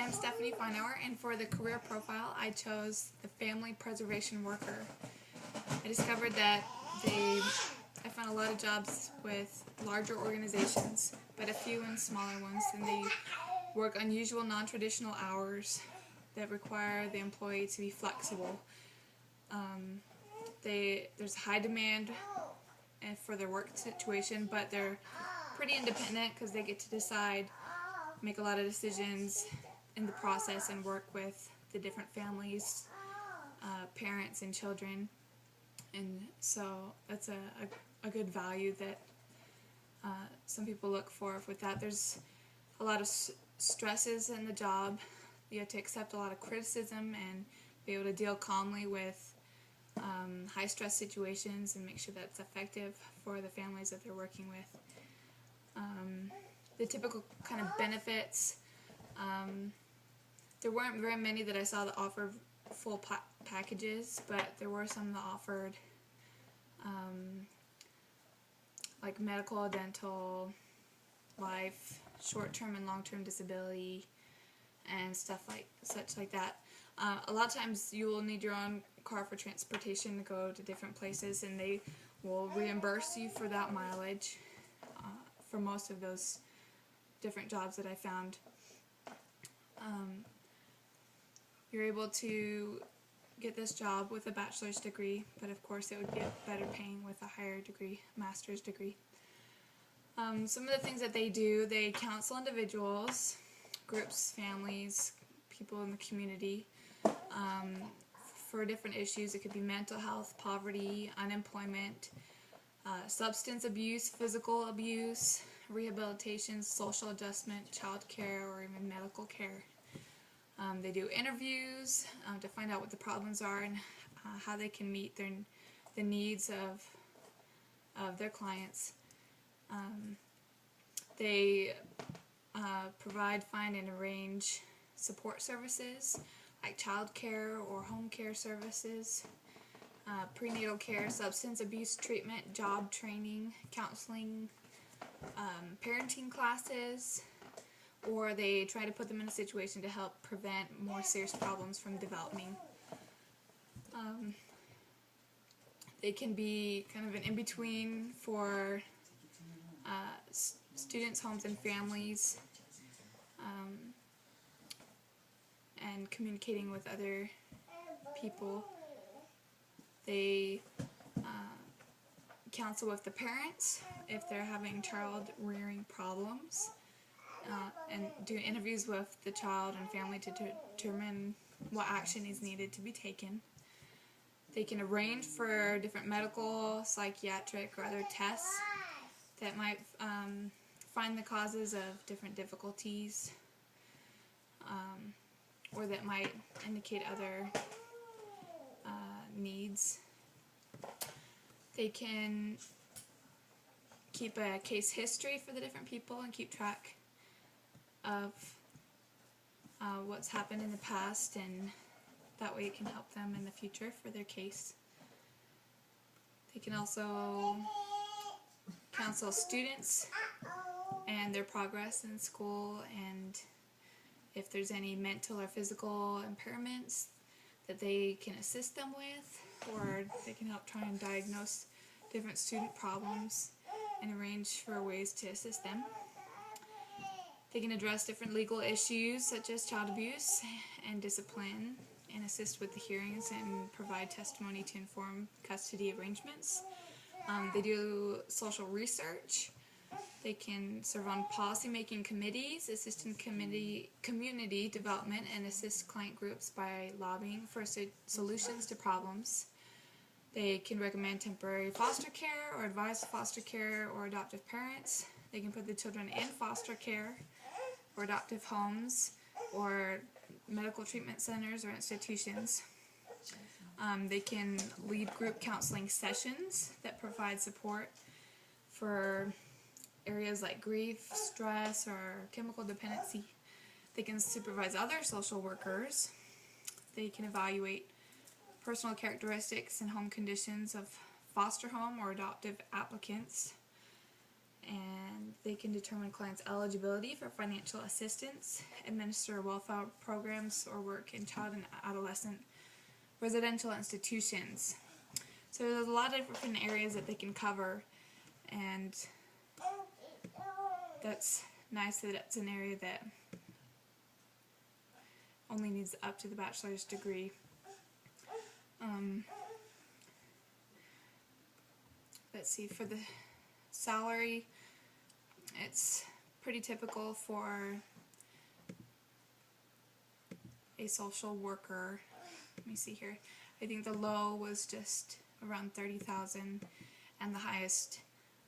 I'm Stephanie Feinauer, and for the career profile, I chose the family preservation worker. I discovered that I found a lot of jobs with larger organizations, but a few in smaller ones, and they work unusual, non-traditional hours that require the employee to be flexible. There's high demand for their work situation, but they're pretty independent because they get to decide, make a lot of decisions in the process, and work with the different families, parents and children. And so that's a good value that some people look for with that. There's a lot of stresses in the job. You have to accept a lot of criticism and be able to deal calmly with high stress situations and make sure that it's effective for the families that they're working with. The typical kind of benefits, there weren't very many that I saw that offered full packages, but there were some that offered like medical, dental, life, short-term and long-term disability, and such like that. A lot of times you will need your own car for transportation to go to different places, and they will reimburse you for that mileage for most of those different jobs that I found. You're able to get this job with a bachelor's degree, but of course it would get better paying with a higher degree, master's degree. Some of the things that they do, they counsel individuals, groups, families, people in the community for different issues. It could be mental health, poverty, unemployment, substance abuse, physical abuse, rehabilitation, social adjustment, child care, or even medical care. They do interviews to find out what the problems are and how they can meet the needs of their clients. They provide, find, and arrange support services like child care or home care services, prenatal care, substance abuse treatment, job training, counseling, parenting classes, or they try to put them in a situation to help prevent more serious problems from developing. They can be kind of an in-between for students, homes, and families, and communicating with other people. They counsel with the parents if they're having child rearing problems, and do interviews with the child and family to determine what action is needed to be taken. They can arrange for different medical, psychiatric, or other tests that might find the causes of different difficulties, or that might indicate other needs. They can keep a case history for the different people and keep track of what's happened in the past, and that way it can help them in the future for their case. They can also counsel students and their progress in school, and if there's any mental or physical impairments that they can assist them with, or they can help try and diagnose different student problems and arrange for ways to assist them. They can address different legal issues such as child abuse and discipline, and assist with the hearings and provide testimony to inform custody arrangements. They do social research. They can serve on policy-making committees, assist in community development, and assist client groups by lobbying for solutions to problems. They can recommend temporary foster care or advise foster care or adoptive parents. They can put the children in foster care or adoptive homes or medical treatment centers or institutions. They can lead group counseling sessions that provide support for areas like grief, stress, or chemical dependency. They can supervise other social workers. They can evaluate personal characteristics and home conditions of foster home or adoptive applicants. and they can determine clients' eligibility for financial assistance, administer welfare programs, or work in child and adolescent residential institutions. So there's a lot of different areas that they can cover, and that's nice that it's an area that only needs up to the bachelor's degree. Let's see, for the salary, it's pretty typical for a social worker. Let me see here. I think the low was just around 30,000, and the highest,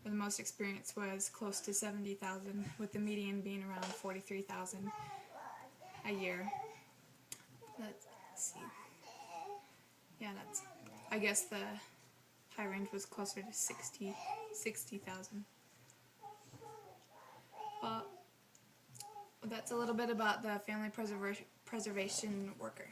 or the most experience, was close to 70,000, with the median being around 43,000 a year. Let's see. Yeah, that's, I guess the high range was closer to 60,000. Well, that's a little bit about the family preservation worker.